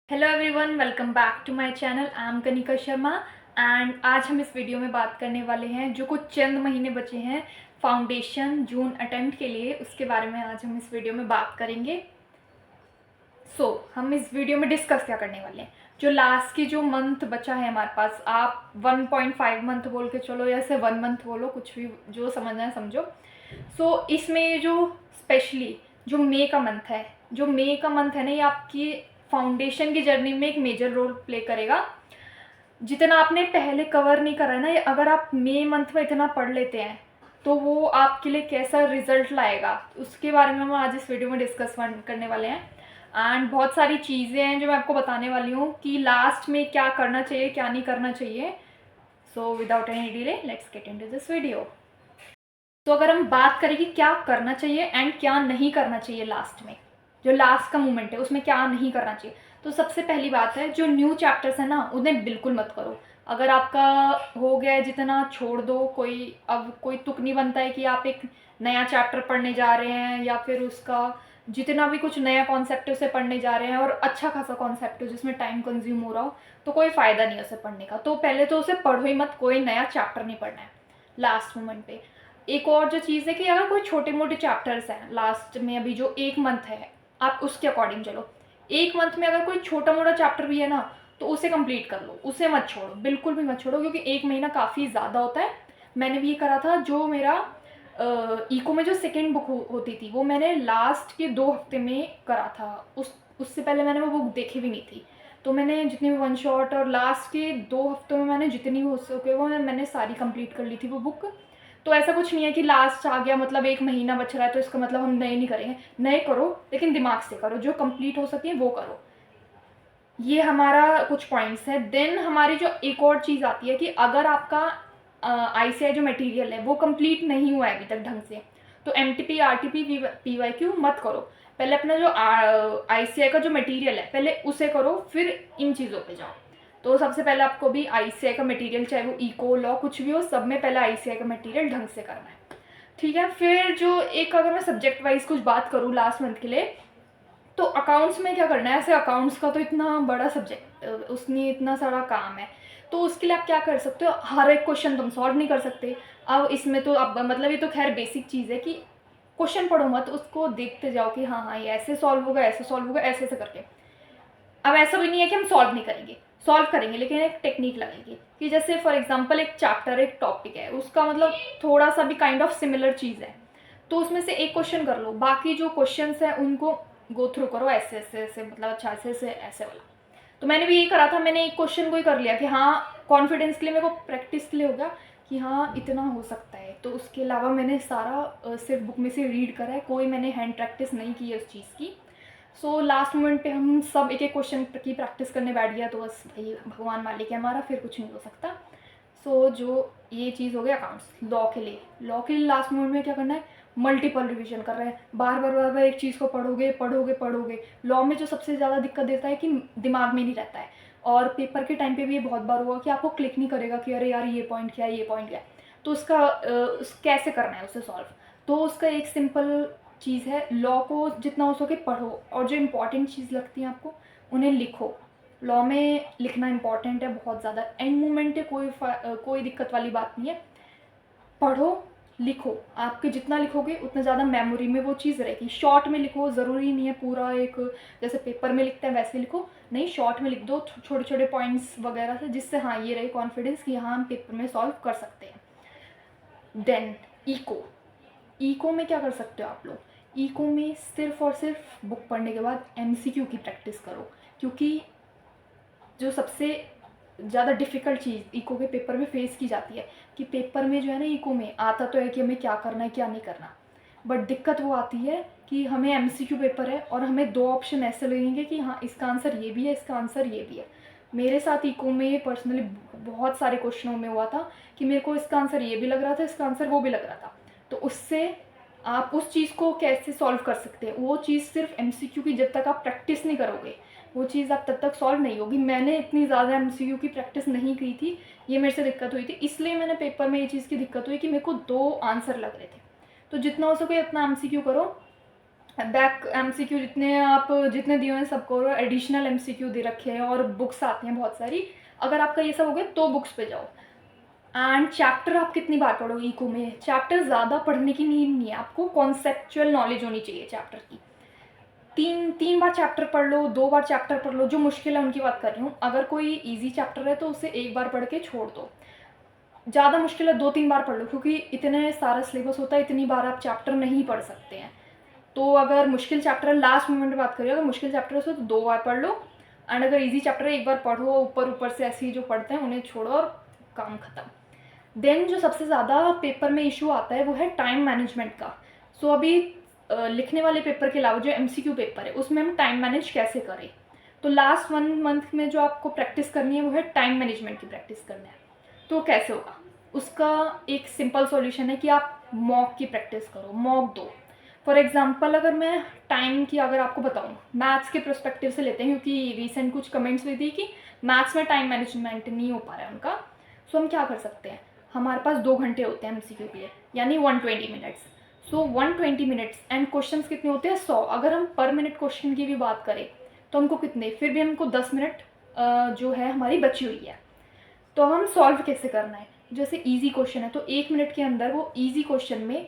Hello everyone, welcome back to my channel. I am Kanika Sharma and आज हम इस video में बात करने वाले हैं जो कुछ चंद महीने बचे हैं फाउंडेशन जून अटेम्प्ट के लिए, उसके बारे में आज हम इस वीडियो में बात करेंगे। हम इस वीडियो में डिस्कस क्या करने वाले हैं, जो लास्ट की जो मंथ बचा है हमारे पास, आप 1.5 मंथ बोल के चलो या से 1 मंथ बोलो, कुछ भी जो समझना है समझो। इसमें जो स्पेशली जो मई का मंथ है, ना, ये आपकी फाउंडेशन की जर्नी में एक मेजर रोल प्ले करेगा। जितना आपने पहले कवर नहीं करा है ना, ये अगर आप मई मंथ में इतना पढ़ लेते हैं तो वो आपके लिए कैसा रिजल्ट लाएगा, उसके बारे में हम आज इस वीडियो में डिस्कस करने वाले हैं। एंड बहुत सारी चीज़ें हैं जो मैं आपको बताने वाली हूँ कि लास्ट में क्या करना चाहिए, क्या नहीं करना चाहिए। So without any delay let's get into this video. तो अगर हम बात करें कि क्या करना चाहिए एंड क्या नहीं करना चाहिए लास्ट में, जो लास्ट का मोमेंट है उसमें क्या नहीं करना चाहिए, तो सबसे पहली बात है, जो न्यू चैप्टर्स है ना उन्हें बिल्कुल मत करो। अगर आपका हो गया है जितना, छोड़ दो। अब कोई तुक नहीं बनता है कि आप एक नया चैप्टर पढ़ने जा रहे हैं या फिर उसका जितना भी कुछ नया कॉन्सेप्ट है उसे पढ़ने जा रहे हैं और अच्छा खासा कॉन्सेप्ट हो जिसमें टाइम कंज्यूम हो रहा हो, तो कोई फ़ायदा नहीं है उसे पढ़ने का। तो पहले तो उसे पढ़ो ही मत, कोई नया चैप्टर नहीं पढ़ना है लास्ट मोमेंट पे। एक और जो चीज़ है कि अगर कोई छोटे मोटे चैप्टर्स हैं लास्ट में, अभी जो एक मंथ है, आप उसके अकॉर्डिंग चलो। एक मंथ में अगर कोई छोटा मोटा चैप्टर भी है ना, तो उसे कंप्लीट कर लो, उसे मत छोड़ो, बिल्कुल भी मत छोड़ो, क्योंकि एक महीना काफ़ी ज़्यादा होता है। मैंने भी ये करा था। जो मेरा इको में जो सेकेंड बुक होती थी वो मैंने लास्ट के 2 हफ्ते में करा था। उससे पहले मैंने वो बुक देखी भी नहीं थी। तो मैंने जितनी भी वन शॉट और लास्ट के 2 हफ्तों में मैंने जितनी भी हो सके वो मैंने सारी कंप्लीट कर ली थी वो बुक। तो ऐसा कुछ नहीं है कि लास्ट आ गया मतलब एक महीना बच रहा है तो इसका मतलब हम नए नहीं करेंगे। नए करो, लेकिन दिमाग से करो, जो कंप्लीट हो सके वो करो। ये हमारा कुछ पॉइंट्स है। देन हमारी जो एक और चीज़ आती है कि अगर आपका आईसीआई जो मटेरियल है वो कंप्लीट नहीं हुआ है अभी तक ढंग से, तो एमटीपी आरटीपी पीवाईक्यू मत करो। पहले अपना जो आईसीआई का जो मटेरियल है पहले उसे करो, फिर इन चीज़ों पे जाओ। तो सबसे पहले आपको भी आईसीआई का मटेरियल, चाहे वो इको लॉ कुछ भी हो, सब में पहले आईसीआई का मटेरियल ढंग से करना है। ठीक है। फिर जो एक, अगर मैं सब्जेक्ट वाइज कुछ बात करूँ लास्ट मंथ के लिए, तो अकाउंट्स में क्या करना है। ऐसे अकाउंट्स का तो इतना बड़ा सब्जेक्ट, उसमें इतना सारा काम है। तो उसके लिए आप क्या कर सकते हो, हर एक क्वेश्चन तुम सॉल्व नहीं कर सकते। अब इसमें तो अब मतलब ये तो खैर बेसिक चीज़ है कि क्वेश्चन पढ़ो मत, उसको देखते जाओ कि हाँ हाँ ये ऐसे सॉल्व होगा, ऐसे सॉल्व होगा, ऐसे ऐसे करके। अब ऐसा भी नहीं है कि हम सॉल्व नहीं करेंगे, सॉल्व करेंगे, लेकिन एक टेक्निक लगेगी कि जैसे फॉर एग्जांपल एक चैप्टर, एक टॉपिक है, उसका मतलब थोड़ा सा भी काइंड ऑफ सिमिलर चीज़ है, तो उसमें से एक क्वेश्चन कर लो, बाकी जो क्वेश्चंस हैं उनको गो थ्रू करो ऐसे ऐसे ऐसे, मतलब अच्छा ऐसे ऐसे वाला। तो मैंने भी यही करा था। मैंने एक क्वेश्चन को ही कर लिया कि हाँ, कॉन्फिडेंस के लिए, मेरे को प्रैक्टिस के लिए हो गया कि हाँ इतना हो सकता है। तो उसके अलावा मैंने सारा सिर्फ बुक में से रीड करा है, कोई मैंने हैंड प्रैक्टिस नहीं की है उस चीज़ की। लास्ट मोमेंट पे हम सब एक एक क्वेश्चन की प्रैक्टिस करने बैठ गया तो बस भाई भगवान मालिक है हमारा, फिर कुछ नहीं हो सकता। जो ये चीज़ हो गई अकाउंट्स। लॉ के लिए लास्ट मोमेंट में क्या करना है, मल्टीपल रिवीजन कर रहे हैं, बार बार बार बार एक चीज़ को पढ़ोगे पढ़ोगे पढ़ोगे। लॉ में जो सबसे ज़्यादा दिक्कत देता है कि दिमाग में नहीं रहता है, और पेपर के टाइम पे भी ये बहुत बार हुआ कि आपको क्लिक नहीं करेगा कि अरे यार ये पॉइंट क्या है, ये पॉइंट क्या है। तो उसका कैसे करना है उसे सॉल्व। तो उसका एक सिंपल चीज़ है, लॉ को जितना हो सके पढ़ो, और जो इम्पॉर्टेंट चीज़ लगती है आपको उन्हें लिखो। लॉ में लिखना इंपॉर्टेंट है बहुत ज़्यादा। एंड मोमेंट है, कोई दिक्कत वाली बात नहीं है। पढ़ो, लिखो, आपके जितना लिखोगे उतना ज़्यादा मेमोरी में वो चीज़ रहेगी। शॉर्ट में लिखो, ज़रूरी नहीं है पूरा एक जैसे पेपर में लिखते हैं वैसे लिखो, नहीं, शॉर्ट में लिख दो छोटे छोटे पॉइंट्स वगैरह से, जिससे हाँ ये रहे कॉन्फिडेंस कि हाँ हम पेपर में सॉल्व कर सकते हैं। देन इको में क्या कर सकते हो आप लोग, इको में सिर्फ और सिर्फ बुक पढ़ने के बाद एमसीक्यू की प्रैक्टिस करो, क्योंकि जो सबसे ज़्यादा डिफ़िकल्ट चीज़ इको के पेपर में फेस की जाती है कि पेपर में जो है ना, इको में आता तो है कि हमें क्या करना है क्या नहीं करना, बट दिक्कत वो आती है कि हमें एमसीक्यू पेपर है और हमें 2 ऑप्शन ऐसे लगेंगे कि हाँ इसका आंसर ये भी है, इसका आंसर ये भी है। मेरे साथ इको में पर्सनली बहुत सारे क्वेश्चनों में हुआ था कि मेरे को इसका आंसर ये भी लग रहा था, इसका आंसर वो भी लग रहा था। तो उससे आप उस चीज़ को कैसे सॉल्व कर सकते हैं, वो चीज़ सिर्फ एमसीक्यू की जब तक आप प्रैक्टिस नहीं करोगे वो चीज़ आप तब तक सॉल्व नहीं होगी। मैंने इतनी ज़्यादा एमसीक्यू की प्रैक्टिस नहीं की थी, ये मेरे से दिक्कत हुई थी, इसलिए मैंने पेपर में ये चीज़ की दिक्कत हुई कि मेरे को 2 आंसर लग रहे थे। तो जितना हो सके उतना एमसीक्यू करो। बैक एमसीक्यू जितने दिए हैं सबको एडिशनल एमसीक्यू दे रखे हैं और बुक्स आती हैं बहुत सारी। अगर आपका ये सब हो गया तो बुक्स पे जाओ। एंड चैप्टर आप कितनी बार पढ़ो इको में, चैप्टर ज़्यादा पढ़ने की नीड नहीं है, आपको कॉन्सेप्चुअल नॉलेज होनी चाहिए चैप्टर की। तीन बार चैप्टर पढ़ लो, 2 बार चैप्टर पढ़ लो, जो मुश्किल है उनकी बात कर रही हूँ। अगर कोई ईजी चैप्टर है तो उसे 1 बार पढ़ के छोड़ दो। ज़्यादा मुश्किल है 2-3 बार पढ़ लो, क्योंकि इतने सारा सिलेबस होता है, इतनी बार आप चैप्टर नहीं पढ़ सकते हैं। तो अगर मुश्किल चैप्टर है, लास्ट मोमेंट में बात करिए, अगर मुश्किल चैप्टर है तो 2 बार पढ़ लो। एंड अगर ईजी चैप्टर है 1 बार पढ़ो, ऊपर से ऐसे ही जो पढ़ते हैं उन्हें छोड़ो और काम खत्म। देन जो सबसे ज़्यादा पेपर में इशू आता है वो है टाइम मैनेजमेंट का। सो अभी लिखने वाले पेपर के अलावा जो एमसीक्यू पेपर है उसमें हम टाइम मैनेज कैसे करें। तो लास्ट 1 मंथ में जो आपको प्रैक्टिस करनी है वो है टाइम मैनेजमेंट की प्रैक्टिस करना है। तो कैसे होगा, उसका एक सिंपल सॉल्यूशन है कि आप मॉक की प्रैक्टिस करो, मॉक दो। फॉर एग्जांपल अगर मैं टाइम की अगर आपको बताऊँ, मैथ्स के पर्सपेक्टिव से लेते हैं, क्योंकि रिसेंट कुछ कमेंट्स हुई थी कि मैथ्स में टाइम मैनेजमेंट नहीं हो पा रहा है उनका। सो हम क्या कर सकते हैं, हमारे पास 2 घंटे होते हैं एमसीक्यू के लिए, यानी 120 minutes. So 120 minutes and questions कितने होते हैं, 100। अगर हम पर मिनट क्वेश्चन की भी बात करें तो हमको कितने, फिर भी हमको 10 मिनट जो है हमारी बची हुई है। तो हम सॉल्व कैसे करना है, जैसे इजी क्वेश्चन है तो 1 मिनट के अंदर वो इजी क्वेश्चन में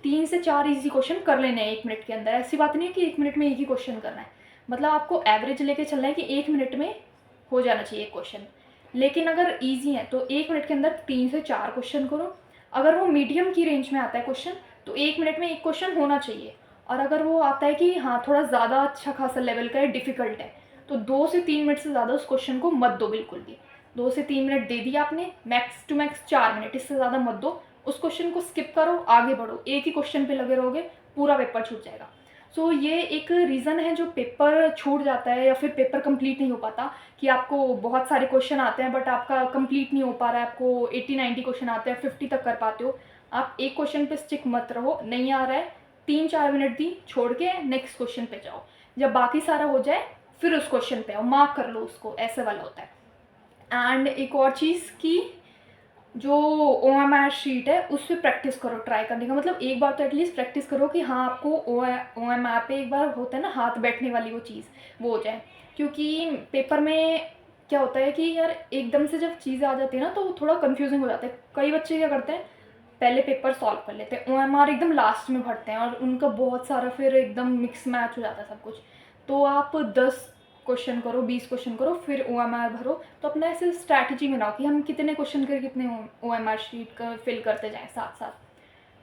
3 से 4 इजी क्वेश्चन कर लेने हैं 1 मिनट के अंदर। ऐसी बात नहीं है कि 1 मिनट में एक ही क्वेश्चन करना है, मतलब आपको एवरेज लेके चलना है कि 1 मिनट में हो जाना चाहिए क्वेश्चन। लेकिन अगर ईजी है तो 1 मिनट के अंदर 3 से 4 क्वेश्चन करो। अगर वो मीडियम की रेंज में आता है क्वेश्चन तो 1 मिनट में 1 क्वेश्चन होना चाहिए। और अगर वो आता है कि हाँ थोड़ा ज़्यादा अच्छा खासा लेवल का है, डिफ़िकल्ट है, तो 2 से 3 मिनट से ज़्यादा उस क्वेश्चन को मत दो बिल्कुल भी। 2 से 3 मिनट दे दिया आपने, मैक्स टू मैक्स 4 मिनट, इससे ज़्यादा मत दो। उस क्वेश्चन को स्किप करो, आगे बढ़ो, एक ही क्वेश्चन पे लगे रहोगे, पूरा पेपर छूट जाएगा। सो ये एक रीज़न है जो पेपर छूट जाता है या फिर पेपर कंप्लीट नहीं हो पाता, कि आपको बहुत सारे क्वेश्चन आते हैं बट आपका कंप्लीट नहीं हो पा रहा है, आपको 80-90 क्वेश्चन आते हैं, 50 तक कर पाते हो। आप एक क्वेश्चन पे स्टिक मत रहो, नहीं आ रहा है 3-4 मिनट दी छोड़ के नेक्स्ट क्वेश्चन पे जाओ। जब बाकी सारा हो जाए फिर उस क्वेश्चन पे आओ, मार्क कर लो उसको, ऐसे वाला होता है। एंड एक और चीज़ की जो OMR शीट है उस पर प्रैक्टिस करो, ट्राई करने का मतलब एक बार तो एटलीस्ट प्रैक्टिस करो कि हाँ आपको OMR पे एक बार होता है ना हाथ बैठने वाली वो चीज़, वो हो जाए। क्योंकि पेपर में क्या होता है कि यार एकदम से जब चीज़ें आ जाती है ना तो वो थोड़ा कन्फ्यूजिंग हो जाता है। कई बच्चे क्या करते हैं, पहले पेपर सॉल्व कर लेते हैं, OMR एकदम लास्ट में भरते हैं और उनका बहुत सारा फिर एकदम मिक्स मैच हो जाता है सब कुछ। तो आप 10 क्वेश्चन करो, 20 क्वेश्चन करो, फिर OMR भरो। तो अपना ऐसे स्ट्रैटेजी बनाओ कि हम कितने क्वेश्चन कर कितने OMR शीट का फिल करते जाएं साथ साथ।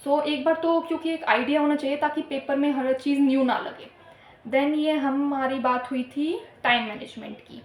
सो एक बार तो क्योंकि एक आइडिया होना चाहिए ताकि पेपर में हर चीज़ न्यू ना लगे। देन ये हमारी बात हुई थी टाइम मैनेजमेंट की।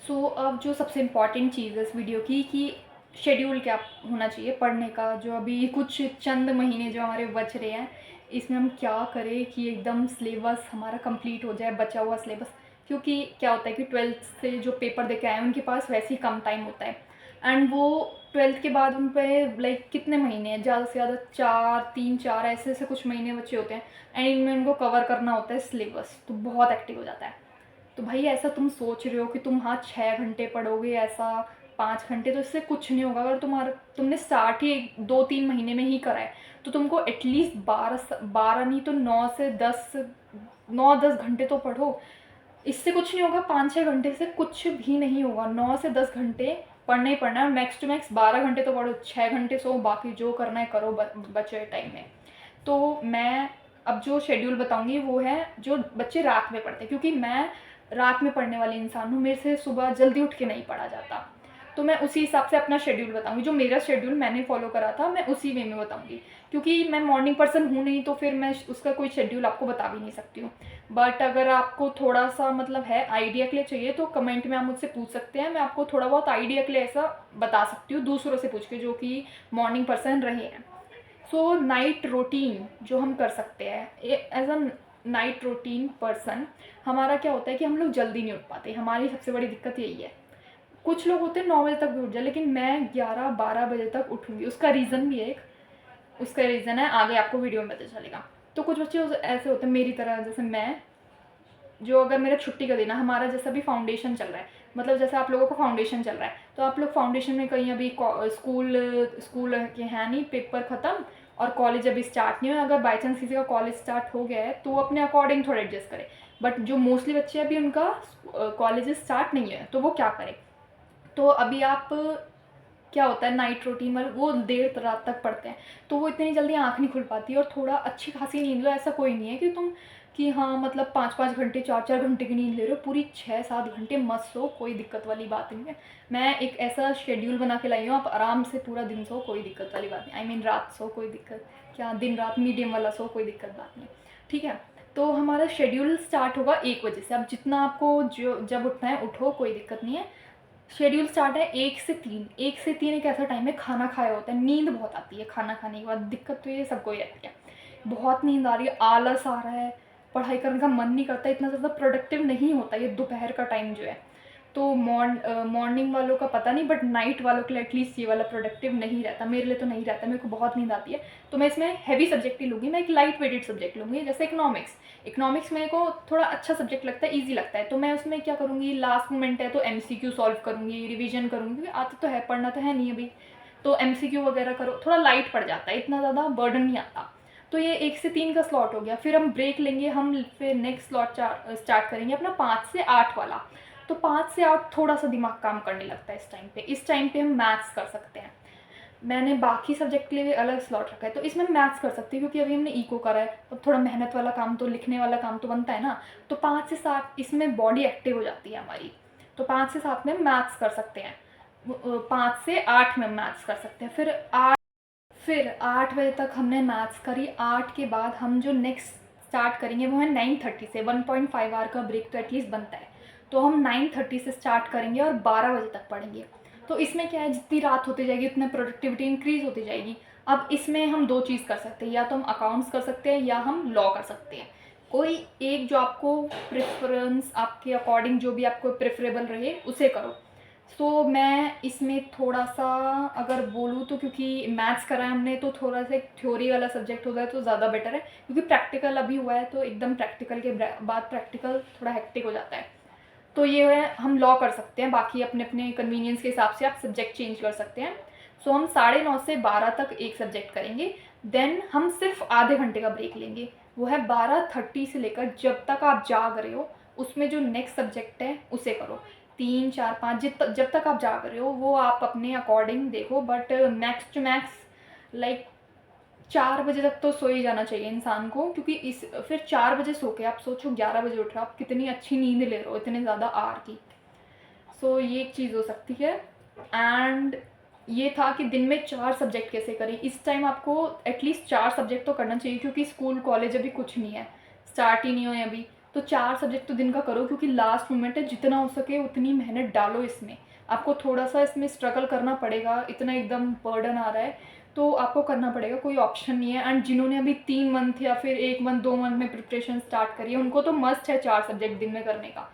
सो अब जो सबसे इम्पॉर्टेंट चीज़ है इस वीडियो की कि शेड्यूल क्या होना चाहिए पढ़ने का। जो अभी कुछ चंद महीने जो हमारे बच रहे हैं इसमें हम क्या करें कि एकदम सिलेबस हमारा कंप्लीट हो जाए, बचा हुआ सिलेबस। क्योंकि क्या होता है कि 12th से जो पेपर दे के आए हैं उनके पास वैसे ही कम टाइम होता है, एंड वो 12th के बाद उन पर लाइक कितने महीने हैं, ज़्यादा से ज़्यादा 3-4 ऐसे ऐसे कुछ महीने बचे होते हैं, एंड इनमें उनको कवर करना होता है सिलेबस, तो बहुत एक्टिव हो जाता है। तो भाई ऐसा तुम सोच रहे हो कि तुम हाँ 6 घंटे पढ़ोगे, ऐसा 5 घंटे, तो इससे कुछ नहीं होगा। अगर तुमने स्टार्ट ही 2-3 महीने में ही करा है तो तुमको एटलीस्ट 12 नहीं तो 9 10 घंटे तो पढ़ो। इससे कुछ नहीं होगा, 5-6 घंटे से कुछ भी नहीं होगा। 9 से 10 घंटे पढ़ना ही पढ़ना है, मैक्स टू मैक्स 12 घंटे तो पढ़ो, 6 घंटे सो, बाकी जो करना है करो बचे टाइम में। तो मैं अब जो शेड्यूल बताऊंगी वो है जो बच्चे रात में पढ़ते हैं, क्योंकि मैं रात में पढ़ने वाली इंसान हूँ, मेरे से सुबह जल्दी उठ के नहीं पढ़ा जाता। तो मैं उसी हिसाब से अपना शेड्यूल बताऊंगी, जो मेरा शेड्यूल मैंने फॉलो करा था मैं उसी वे में बताऊंगी। क्योंकि मैं मॉर्निंग पर्सन हूँ नहीं तो फिर मैं उसका कोई शेड्यूल आपको बता भी नहीं सकती हूँ। बट अगर आपको थोड़ा सा मतलब है आइडिया के लिए चाहिए तो कमेंट में आप मुझसे पूछ सकते हैं, मैं आपको थोड़ा बहुत आइडिया के लिए ऐसा बता सकती हूँ दूसरों से पूछ के जो कि मॉर्निंग पर्सन रहे हैं। सो नाइट रूटीन जो हम कर सकते हैं as a night routine person, हमारा क्या होता है कि हम लोग जल्दी नहीं उठ पाते। हमारी सबसे बड़ी दिक्कत यही है। कुछ लोग होते हैं 9 बजे तक भी उठ जाए, लेकिन मैं 11-12 बजे तक उठूँगी। उसका रीज़न भी है एक, उसका रीज़न है आगे आपको वीडियो में पता चलेगा। तो कुछ बच्चे ऐसे होते हैं मेरी तरह, जैसे मैं, जो अगर मेरा छुट्टी का दिन है, हमारा जैसा भी फाउंडेशन चल रहा है, मतलब जैसे आप लोगों का फाउंडेशन चल रहा है तो आप लोग फाउंडेशन में कहीं अभी स्कूल के हैं नहीं, पेपर ख़त्म और कॉलेज अभी स्टार्ट नहीं हुआ। अगर बाई चांस किसी का कॉलेज स्टार्ट हो गया है तो वो अपने अकॉर्डिंग थोड़ा एडजस्ट करे, बट जो मोस्टली बच्चे अभी उनका कॉलेज स्टार्ट नहीं है तो वो क्या करें। तो अभी आप क्या होता है नाइट रूटीन में वो देर रात तक पढ़ते हैं तो वो इतनी जल्दी आँख नहीं खुल पाती, और थोड़ा अच्छी खासी नींद लो। ऐसा कोई नहीं है कि तुम कि हाँ मतलब 5-5 घंटे 4-4 घंटे की नींद ले रहे हो, पूरी 6-7 घंटे मस्त सो, कोई दिक्कत वाली बात नहीं है। मैं एक ऐसा शेड्यूल बना के लाई हूँ, आप आराम से पूरा दिन सो, कोई दिक्कत वाली बात नहीं। आई मीन रात सो, कोई दिक्कत क्या, दिन रात मीडियम वाला सो, कोई दिक्कत बात नहीं, ठीक है। तो हमारा शेड्यूल स्टार्ट होगा 1 बजे से। अब जितना आपको जो जब उठना है उठो, कोई दिक्कत नहीं है। शेड्यूल स्टार्ट है 1 से 3। 1 से 3 एक ऐसा टाइम है, खाना खाया होता है, नींद बहुत आती है खाना खाने के बाद। दिक्कत तो ये सबको ही रहती है, बहुत नींद आ रही है, आलस आ रहा है, पढ़ाई करने का मन नहीं करता, इतना ज़्यादा प्रोडक्टिव नहीं होता ये दोपहर का टाइम जो है। तो मॉर्निंग वालों का पता नहीं, बट नाइट वालों के लिए एटलीस्ट ये वाला प्रोडक्टिव नहीं रहता। मेरे लिए तो नहीं रहता, मेरे को बहुत नींद आती है। तो मैं इसमें हैवी सब्जेक्ट ही लूँगी, मैं एक लाइट वेटेड सब्जेक्ट लूँगी, जैसे इकोनॉमिक्स मेरे को थोड़ा अच्छा सब्जेक्ट लगता है, ईजी लगता है। तो मैं उसमें क्या करूँगी, लास्ट मोमेंट है तो MCQ सॉल्व करूँगी, रिविजन करूँगी, क्योंकि आता तो है, पढ़ना तो है नहीं अभी, तो MCQ वगैरह करो, थोड़ा लाइट पड़ जाता है, इतना ज़्यादा बर्डन नहीं आता। तो ये 1 से 3 का स्लॉट हो गया। फिर हम ब्रेक लेंगे, हम फिर नेक्स्ट स्लॉट स्टार्ट करेंगे अपना 5 से 8 वाला। तो 5 से 8 थोड़ा सा दिमाग काम करने लगता है इस टाइम पे। इस टाइम पे हम मैथ्स कर सकते हैं। मैंने बाकी सब्जेक्ट के लिए भी अलग स्लॉट रखा है, तो इसमें मैथ्स कर सकती हूँ, क्योंकि अभी हमने इको करा है, अब थोड़ा मेहनत वाला काम तो, लिखने वाला काम तो बनता है ना। तो 5 से 7 इसमें बॉडी एक्टिव हो जाती है हमारी, तो 5 से 7 में मैथ्स कर सकते हैं। 5 से 8 में मैथ्स कर सकते हैं। फिर 8 बजे तक हमने मैथ्स करी। 8 के बाद हम जो नेक्स्ट स्टार्ट करेंगे वो है 9:30 से। 1.5 आवर का ब्रेक तो एटलीस्ट बनता है, तो हम 9:30 से स्टार्ट करेंगे और 12 बजे तक पढ़ेंगे। तो इसमें क्या है, जितनी रात होती जाएगी उतनी प्रोडक्टिविटी इंक्रीज़ होती जाएगी। अब इसमें हम 2 चीज़ कर सकते हैं, या तो हम अकाउंट्स कर सकते हैं या हम लॉ कर सकते हैं। कोई एक जो आपको प्रेफरेंस, आपके अकॉर्डिंग जो भी आपको प्रेफरेबल रहे उसे करो। सो मैं इसमें थोड़ा सा अगर बोलूँ तो, क्योंकि मैथ्स करा है हमने तो थोड़ा सा एक थ्योरी वाला सब्जेक्ट होगा तो ज़्यादा बेटर है, क्योंकि प्रैक्टिकल अभी हुआ है तो एकदम प्रैक्टिकल के बाद प्रैक्टिकल थोड़ा हेक्टिक हो जाता है। तो ये है, हम लॉ कर सकते हैं, बाकी अपने अपने कन्वीनियंस के हिसाब से आप सब्जेक्ट चेंज कर सकते हैं। सो हम 9:30 से 12 तक एक सब्जेक्ट करेंगे, देन हम सिर्फ आधे घंटे का ब्रेक लेंगे, वो है 12:30 से लेकर जब तक आप जाग रहे हो, उसमें जो नेक्स्ट सब्जेक्ट है उसे करो। 3, 4, 5 जब तक आप जाग रहे हो वो आप अपने अकॉर्डिंग देखो, but max to max like 4 बजे तक तो सो ही जाना चाहिए इंसान को, क्योंकि फिर 4 बजे सो के आप सोचो 11 बजे उठ रहे हो, आप कितनी अच्छी नींद ले रहे हो इतने ज़्यादा आवर की। सो ये एक चीज़ हो सकती है। एंड ये था कि दिन में 4 सब्जेक्ट कैसे करें। इस टाइम आपको एटलीस्ट 4 सब्जेक्ट तो करना चाहिए, क्योंकि स्कूल कॉलेज अभी कुछ नहीं है, स्टार्ट ही नहीं हुए अभी। तो 4 सब्जेक्ट तो दिन का करो, क्योंकि लास्ट मोमेंट है, जितना हो सके उतनी मेहनत डालो इसमें। आपको थोड़ा सा इसमें स्ट्रगल करना पड़ेगा, इतना एकदम बर्डन आ रहा है तो आपको करना पड़ेगा, कोई ऑप्शन नहीं है। एंड जिन्होंने अभी 3 मंथ या फिर 1 मंथ 2 मंथ में प्रिपरेशन स्टार्ट करी है, उनको तो मस्ट है 4 सब्जेक्ट दिन में करने का।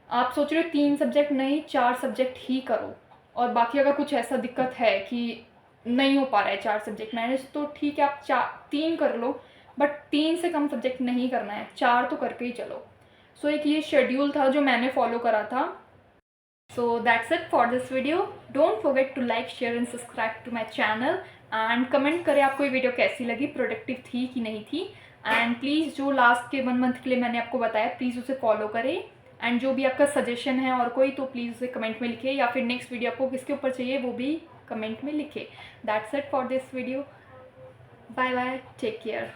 आप सोच रहे हो 3 सब्जेक्ट नहीं, 4 सब्जेक्ट ही करो। और बाकी अगर कुछ ऐसा दिक्कत है कि नहीं हो पा रहा है 4 सब्जेक्ट मैनेज, तो ठीक है आप 3 कर लो, बट 3 से कम सब्जेक्ट नहीं करना है, 4 तो करके ही चलो। सो एक ये शेड्यूल था जो मैंने फॉलो करा था। So that's it for this video. Don't forget to like, share and subscribe to my channel and comment करें आपको ये वीडियो कैसी लगी, प्रोडक्टिव थी कि नहीं थी। एंड प्लीज़ जो लास्ट के 1 मंथ के लिए मैंने आपको बताया, प्लीज़ उसे फॉलो करें। एंड जो भी आपका सजेशन है और कोई, तो प्लीज़ उसे कमेंट में लिखे, या फिर नेक्स्ट वीडियो आपको किसके ऊपर चाहिए वो भी कमेंट में लिखे। That's it for this video. Bye bye, take care.